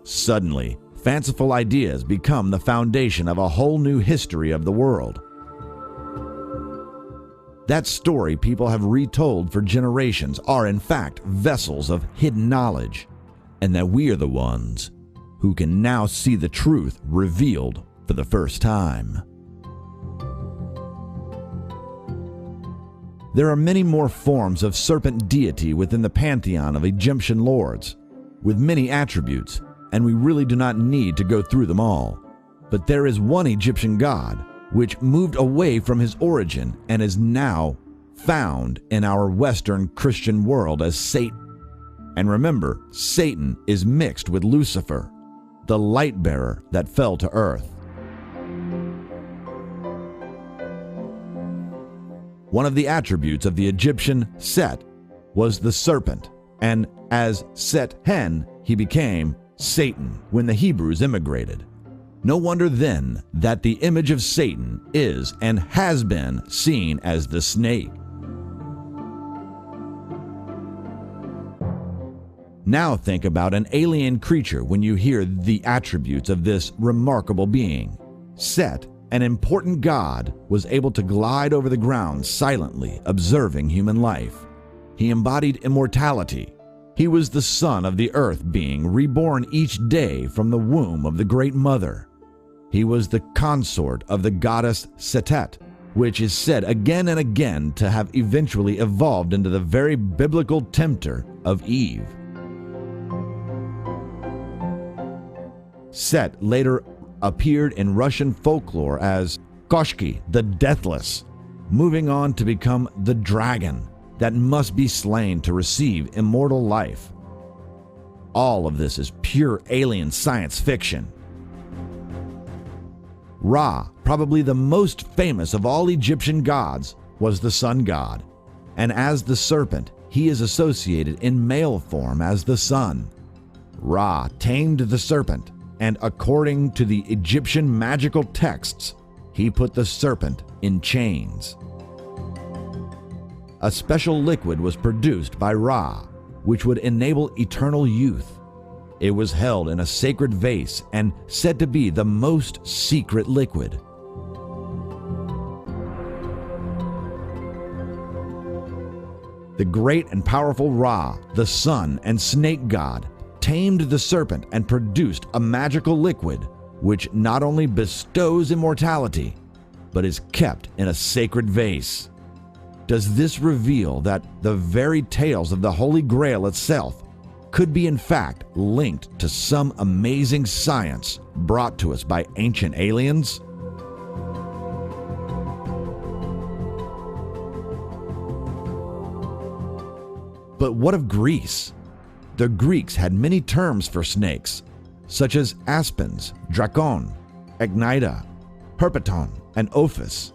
B: Suddenly, fanciful ideas become the foundation of a whole new history of the world. That story people have retold for generations are in fact vessels of hidden knowledge, and that we are the ones who can now see the truth revealed for the first time. There are many more forms of serpent deity within the pantheon of Egyptian lords, with many attributes, and we really do not need to go through them all. But there is one Egyptian god which moved away from his origin and is now found in our Western Christian world as Satan. And remember, Satan is mixed with Lucifer, the light bearer that fell to earth. One of the attributes of the Egyptian Set was the serpent, and as Set-Hen, he became Satan when the Hebrews immigrated. No wonder then that the image of Satan is and has been seen as the snake. Now think about an alien creature when you hear the attributes of this remarkable being. Set, an important god, was able to glide over the ground silently, observing human life. He embodied immortality. He was the son of the earth being, reborn each day from the womb of the Great Mother. He was the consort of the goddess Setet, which is said again and again to have eventually evolved into the very biblical tempter of Eve. Set later appeared in Russian folklore as Koshki, the Deathless, moving on to become the dragon that must be slain to receive immortal life. All of this is pure alien science fiction. Ra, probably the most famous of all Egyptian gods, was the sun god, and as the serpent, he is associated in male form as the sun. Ra tamed the serpent, and according to the Egyptian magical texts, he put the serpent in chains. A special liquid was produced by Ra, which would enable eternal youth. It was held in a sacred vase and said to be the most secret liquid. The great and powerful Ra, the sun and snake god, tamed the serpent and produced a magical liquid which not only bestows immortality, but is kept in a sacred vase. Does this reveal that the very tales of the Holy Grail itself could be in fact linked to some amazing science brought to us by ancient aliens? But what of Greece? The Greeks had many terms for snakes, such as aspens, drakon, egnida, perpeton, and ophis.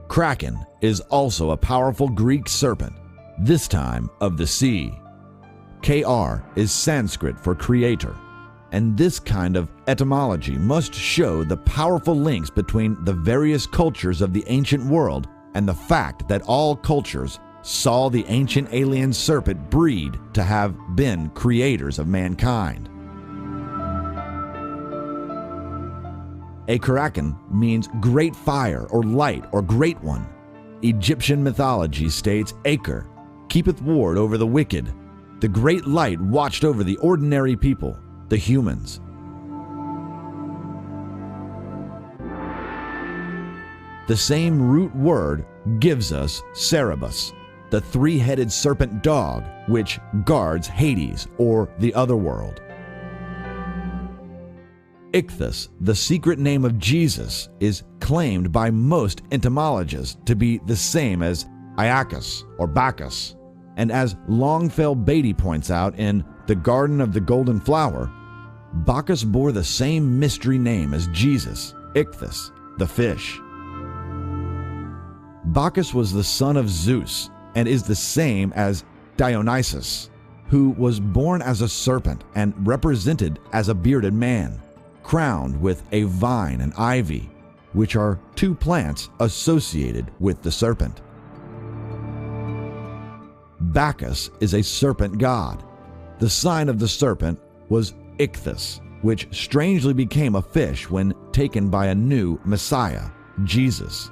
B: Kraken is also a powerful Greek serpent, this time of the sea. Kr is Sanskrit for creator, and this kind of etymology must show the powerful links between the various cultures of the ancient world and the fact that all cultures saw the ancient alien serpent breed to have been creators of mankind. A kraken means great fire or light or great one. Egyptian mythology states Aker keepeth ward over the wicked. The great light watched over the ordinary people, the humans. The same root word gives us Cerberus, the three-headed serpent dog which guards Hades or the otherworld. Ichthus, the secret name of Jesus, is claimed by most entomologists to be the same as Iacchus or Bacchus, and as Longfellow Beatty points out in The Garden of the Golden Flower, Bacchus bore the same mystery name as Jesus, Ichthus, the fish. Bacchus was the son of Zeus and is the same as Dionysus, who was born as a serpent and represented as a bearded man, crowned with a vine and ivy, which are two plants associated with the serpent. Bacchus is a serpent god. The sign of the serpent was Ichthus, which strangely became a fish when taken by a new Messiah, Jesus.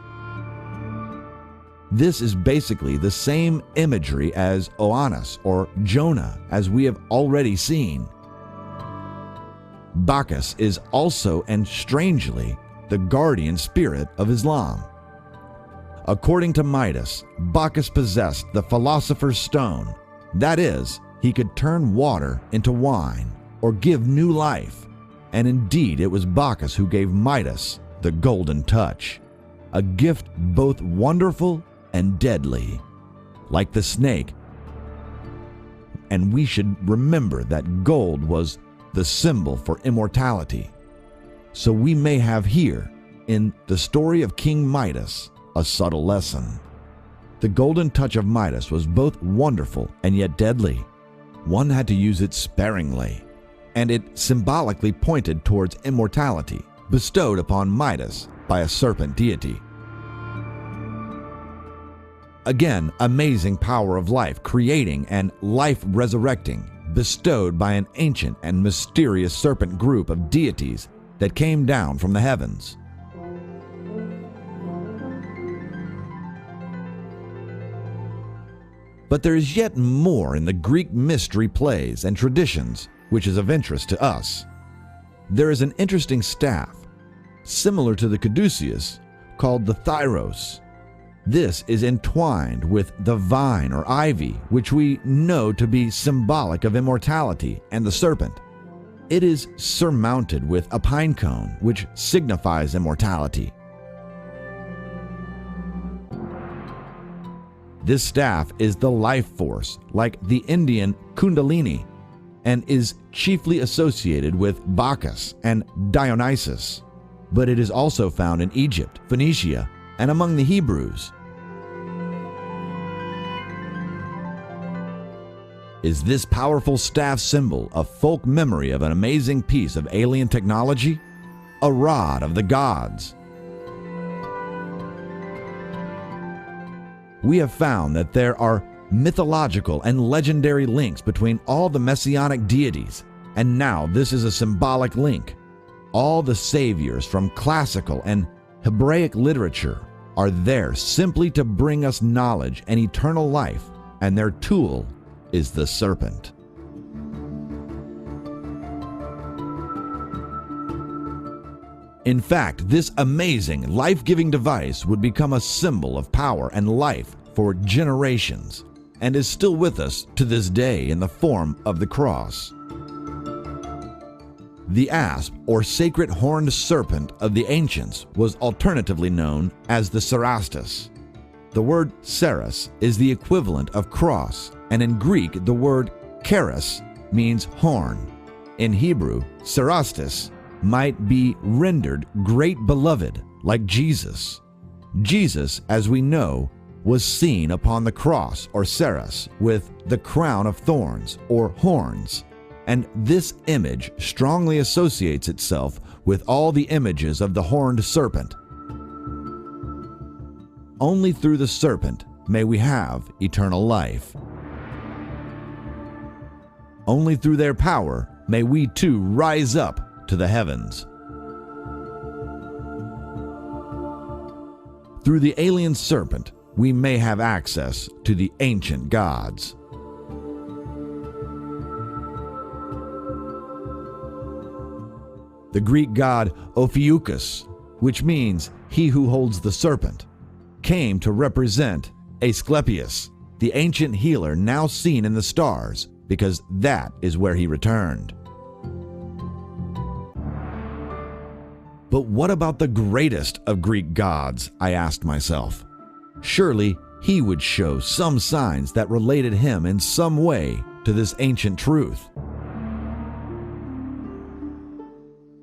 B: This is basically the same imagery as Oannes or Jonah, as we have already seen. Bacchus is also and strangely the guardian spirit of Islam. According to Midas, Bacchus possessed the philosopher's stone. That is, he could turn water into wine or give new life. And indeed, it was Bacchus who gave Midas the golden touch, a gift both wonderful and deadly, like the snake. And we should remember that gold was the symbol for immortality. So we may have here, in the story of King Midas, a subtle lesson. The golden touch of Midas was both wonderful and yet deadly. One had to use it sparingly, and it symbolically pointed towards immortality bestowed upon Midas by a serpent deity. Again, amazing power of life creating and life resurrecting, bestowed by an ancient and mysterious serpent group of deities that came down from the heavens. But there is yet more in the Greek mystery plays and traditions which is of interest to us. There is an interesting staff, similar to the caduceus, called the thyros. This is entwined with the vine or ivy, which we know to be symbolic of immortality and the serpent. It is surmounted with a pine cone, which signifies immortality. This staff is the life force, like the Indian Kundalini, and is chiefly associated with Bacchus and Dionysus, but it is also found in Egypt, Phoenicia, and among the Hebrews. Is this powerful staff symbol a folk memory of an amazing piece of alien technology? A rod of the gods? we have found that there are mythological and legendary links between all the messianic deities, and now this is a symbolic link. All the saviors from classical and Hebraic literature are there simply to bring us knowledge and eternal life, and their tool is the serpent. In fact, this amazing, life-giving device would become a symbol of power and life for generations, and is still with us to this day in the form of the cross. The asp, or sacred horned serpent of the ancients, was alternatively known as the cerastus. The word ceras is the equivalent of cross, and in Greek the word keras means horn. In Hebrew, cerastus might be rendered great beloved, like Jesus. Jesus, as we know, was seen upon the cross, or ceras, with the crown of thorns, or horns, and this image strongly associates itself with all the images of the horned serpent. Only through the serpent may we have eternal life. Only through their power may we too rise up to the heavens. Through the alien serpent, we may have access to the ancient gods. The Greek god Ophiuchus, which means he who holds the serpent, came to represent Asclepius, the ancient healer now seen in the stars, because that is where he returned. But what about the greatest of Greek gods, I asked myself. Surely he would show some signs that related him in some way to this ancient truth.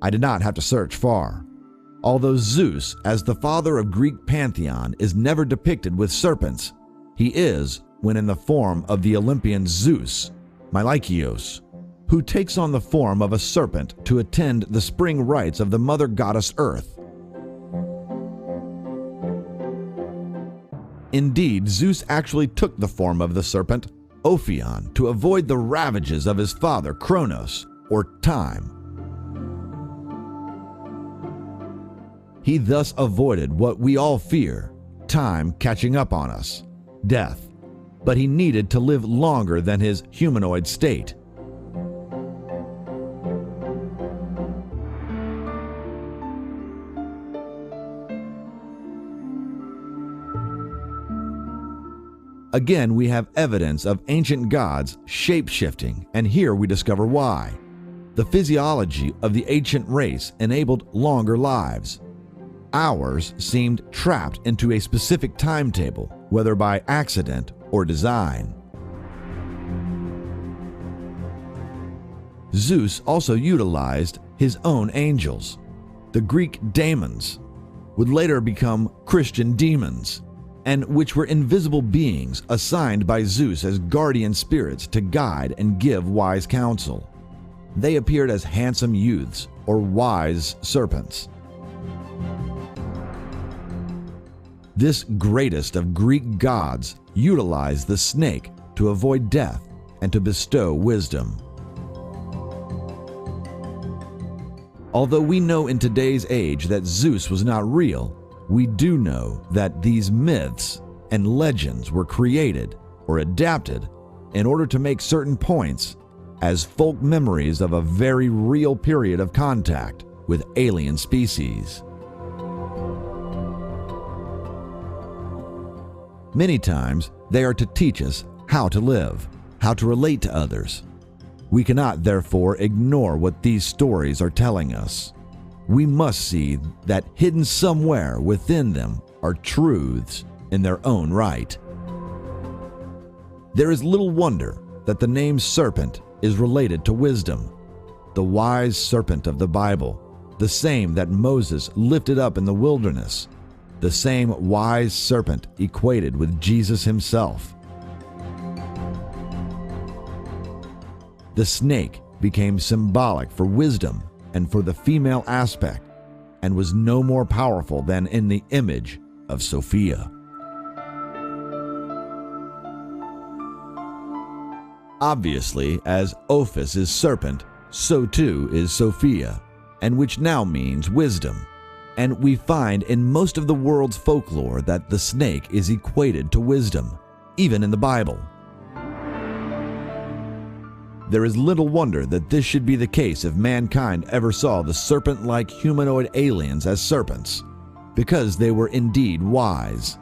B: I did not have to search far. Although Zeus, as the father of Greek pantheon, is never depicted with serpents, he is when in the form of the Olympian Zeus, Mylikios, who takes on the form of a serpent to attend the spring rites of the mother goddess Earth. Indeed, Zeus actually took the form of the serpent, Ophion, to avoid the ravages of his father Kronos, or time. He thus avoided what we all fear, time catching up on us, death. But he needed to live longer than his humanoid state. Again, we have evidence of ancient gods shape-shifting, and here we discover why. The physiology of the ancient race enabled longer lives. Ours seemed trapped into a specific timetable, whether by accident or design. Zeus also utilized his own angels. The Greek daemons would later become Christian demons, and which were invisible beings assigned by Zeus as guardian spirits to guide and give wise counsel. They appeared as handsome youths or wise serpents. This greatest of Greek gods utilized the snake to avoid death and to bestow wisdom. Although we know in today's age that Zeus was not real, we do know that these myths and legends were created or adapted in order to make certain points as folk memories of a very real period of contact with alien species. Many times, they are to teach us how to live, how to relate to others. We cannot, therefore, ignore what these stories are telling us. We must see that hidden somewhere within them are truths in their own right. There is little wonder that the name serpent is related to wisdom, the wise serpent of the Bible, the same that Moses lifted up in the wilderness, the same wise serpent equated with Jesus himself. The snake became symbolic for wisdom and for the female aspect, and was no more powerful than in the image of Sophia. Obviously, as Ophis is serpent, so too is Sophia, and which now means wisdom. And we find in most of the world's folklore that the snake is equated to wisdom, even in the Bible. There is little wonder that this should be the case if mankind ever saw the serpent-like humanoid aliens as serpents, because they were indeed wise.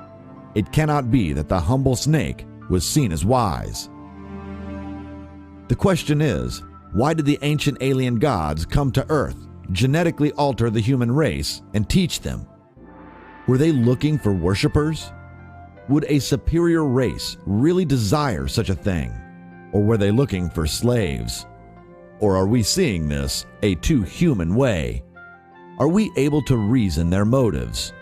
B: It cannot be that the humble snake was seen as wise. The question is, why did the ancient alien gods come to Earth, genetically alter the human race, and teach them? Were they looking for worshippers? Would a superior race really desire such a thing? Or were they looking for slaves? Or are we seeing this a too human way? Are we able to reason their motives?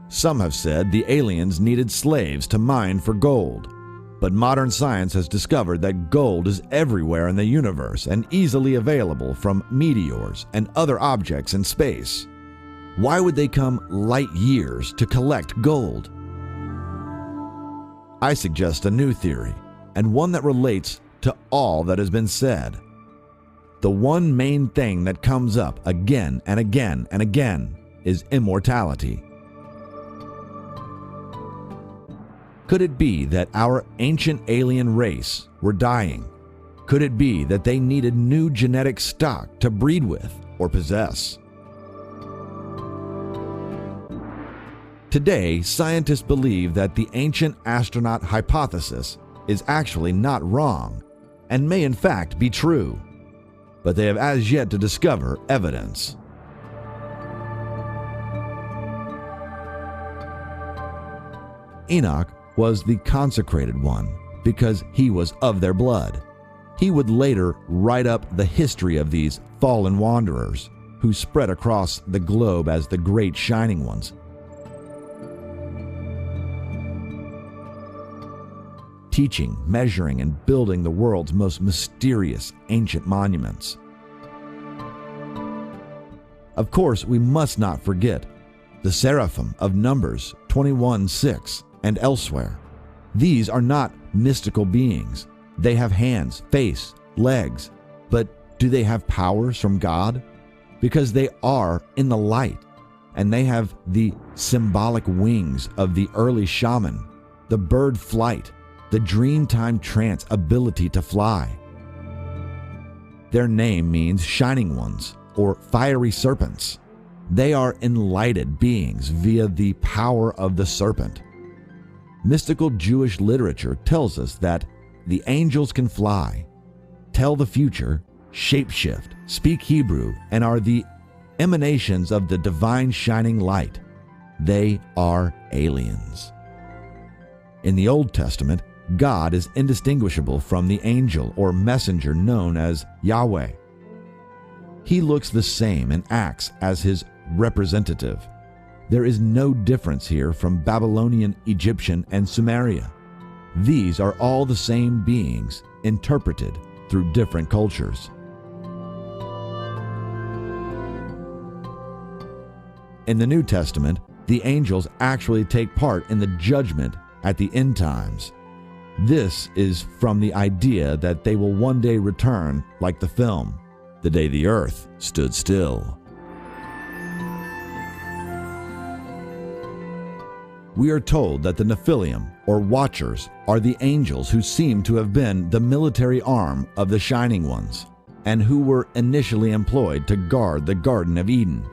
B: Some have said the aliens needed slaves to mine for gold, but modern science has discovered that gold is everywhere in the universe and easily available from meteors and other objects in space. Why would they come light years to collect gold? I suggest a new theory, and one that relates to all that has been said. The one main thing that comes up again and again and again is immortality. Could it be that our ancient alien race were dying? Could it be that they needed new genetic stock to breed with or possess? Today, scientists believe that the ancient astronaut hypothesis is actually not wrong and may in fact be true, but they have as yet to discover evidence. Enoch was the consecrated one because he was of their blood. He would later write up the history of these fallen wanderers who spread across the globe as the great shining ones. Teaching, measuring, and building the world's most mysterious ancient monuments. Of course, we must not forget the seraphim of Numbers 21:6 and elsewhere. These are not mystical beings. They have hands, face, legs, but do they have powers from God? Because they are in the light, and they have the symbolic wings of the early shaman, the bird flight, the dreamtime trance ability to fly. Their name means shining ones or fiery serpents. They are enlightened beings via the power of the serpent. Mystical Jewish literature tells us that the angels can fly, tell the future, shapeshift, speak Hebrew, and are the emanations of the divine shining light. They are aliens. In the Old Testament, God is indistinguishable from the angel or messenger known as Yahweh. He looks the same and acts as his representative. There is no difference here from Babylonian, Egyptian, and Sumeria. These are all the same beings, interpreted through different cultures. In the New Testament, the angels actually take part in the judgment at the end times. This is from the idea that they will one day return like the film, The Day the Earth Stood Still. We are told that the Nephilim, or Watchers, are the angels who seem to have been the military arm of the Shining Ones, and who were initially employed to guard the Garden of Eden.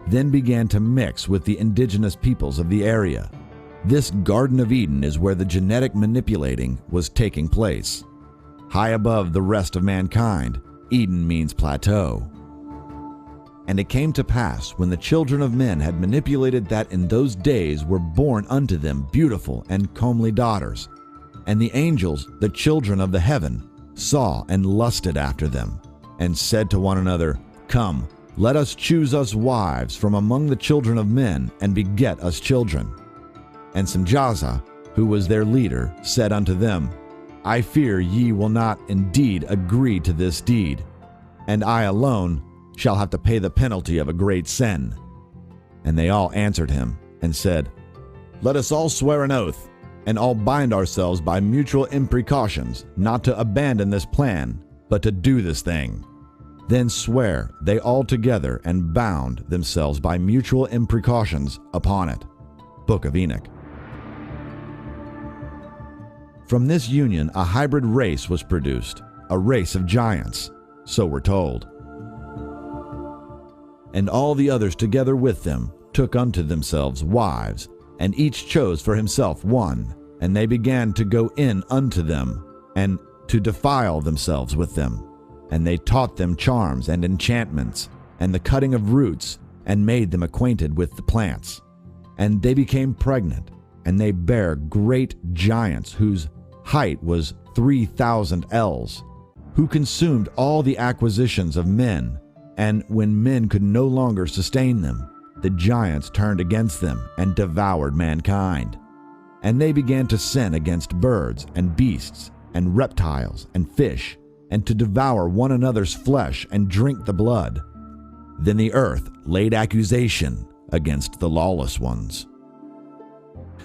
B: Then began to mix with the indigenous peoples of the area. This Garden of Eden is where the genetic manipulating was taking place. High above the rest of mankind, Eden means plateau. And it came to pass, when the children of men had manipulated, that in those days were born unto them beautiful and comely daughters. And the angels, the children of the heaven, saw and lusted after them, and said to one another, Come, let us choose us wives from among the children of men, and beget us children. And Samjaza, who was their leader, said unto them, I fear ye will not indeed agree to this deed, and I alone shall have to pay the penalty of a great sin. And they all answered him and said, Let us all swear an oath, and all bind ourselves by mutual imprecautions not to abandon this plan, but to do this thing. Then swear they all together and bound themselves by mutual imprecautions upon it. Book of Enoch. From this union a hybrid race was produced, a race of giants, so we're told. And all the others together with them took unto themselves wives, and each chose for himself one, and they began to go in unto them, and to defile themselves with them. And they taught them charms and enchantments, and the cutting of roots, and made them acquainted with the plants. And they became pregnant, and they bare great giants whose height was 3,000 ells, who consumed all the acquisitions of men. And when men could no longer sustain them, the giants turned against them and devoured mankind. And they began to sin against birds and beasts and reptiles and fish, and to devour one another's flesh and drink the blood. Then the earth laid accusation against the lawless ones.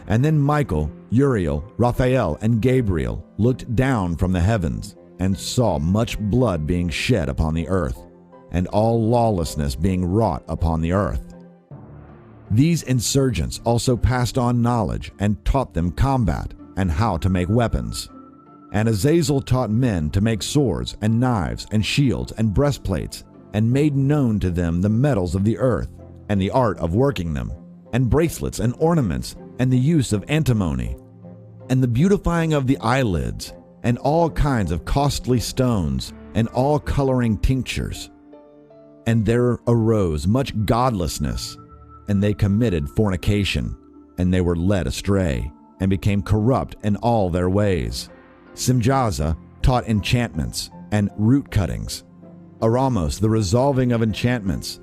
B: And then Michael, Uriel, Raphael, and Gabriel looked down from the heavens and saw much blood being shed upon the earth, and all lawlessness being wrought upon the earth. These insurgents also passed on knowledge and taught them combat and how to make weapons. And Azazel taught men to make swords and knives and shields and breastplates, and made known to them the metals of the earth and the art of working them, and bracelets and ornaments, and the use of antimony, and the beautifying of the eyelids, and all kinds of costly stones, and all coloring tinctures. And there arose much godlessness, and they committed fornication, and they were led astray, and became corrupt in all their ways. Simjaza taught enchantments and root cuttings. Aramos the resolving of enchantments.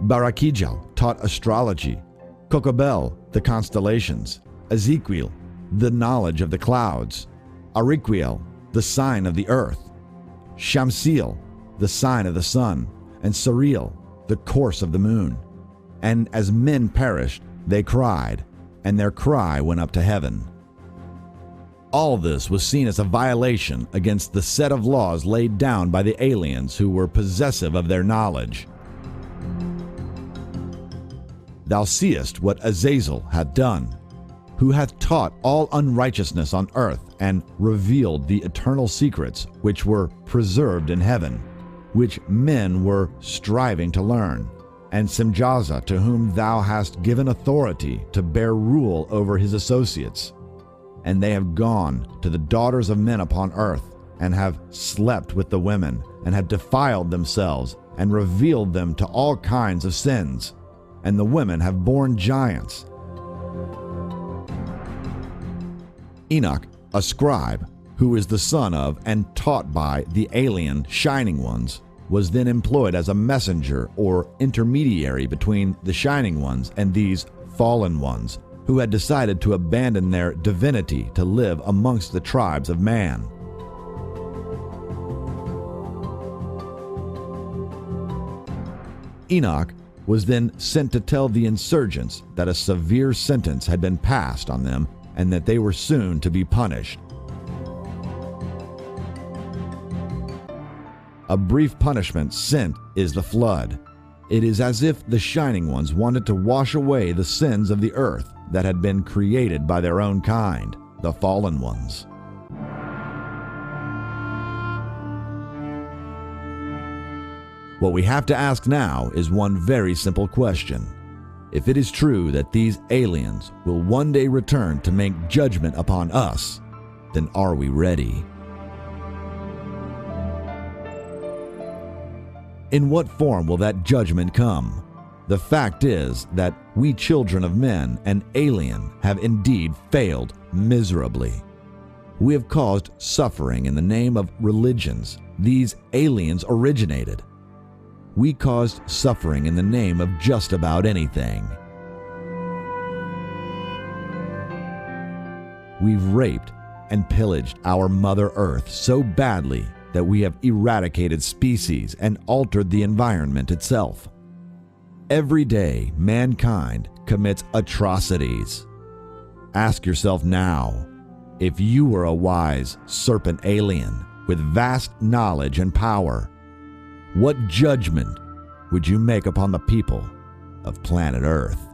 B: Barakijal taught astrology. Kokobel the constellations. Ezekiel the knowledge of the clouds. Ariquiel the sign of the earth. Shamsiel the sign of the sun. And Sariel the course of the moon. And as men perished, they cried, and their cry went up to heaven. All this was seen as a violation against the set of laws laid down by the aliens who were possessive of their knowledge. Thou seest what Azazel hath done, who hath taught all unrighteousness on earth, and revealed the eternal secrets which were preserved in heaven, which men were striving to learn. And Simjaza, to whom thou hast given authority to bear rule over his associates. And they have gone to the daughters of men upon earth, and have slept with the women, and have defiled themselves, and revealed them to all kinds of sins. And the women have borne giants. Enoch, a scribe, who is the son of and taught by the alien Shining Ones, was then employed as a messenger or intermediary between the Shining Ones and these fallen ones, who had decided to abandon their divinity to live amongst the tribes of man. Enoch was then sent to tell the insurgents that a severe sentence had been passed on them and that they were soon to be punished. A brief punishment sent is the flood. It is as if the Shining Ones wanted to wash away the sins of the earth that had been created by their own kind, the fallen ones. What we have to ask now is one very simple question. If it is true that these aliens will one day return to make judgment upon us, then are we ready? In what form will that judgment come? The fact is that we children of men and alien have indeed failed miserably. We have caused suffering in the name of religions these aliens originated. We caused suffering in the name of just about anything. We've raped and pillaged our Mother Earth so badly that we have eradicated species and altered the environment itself. Every day, mankind commits atrocities. Ask yourself now, if you were a wise serpent alien with vast knowledge and power, what judgment would you make upon the people of planet Earth?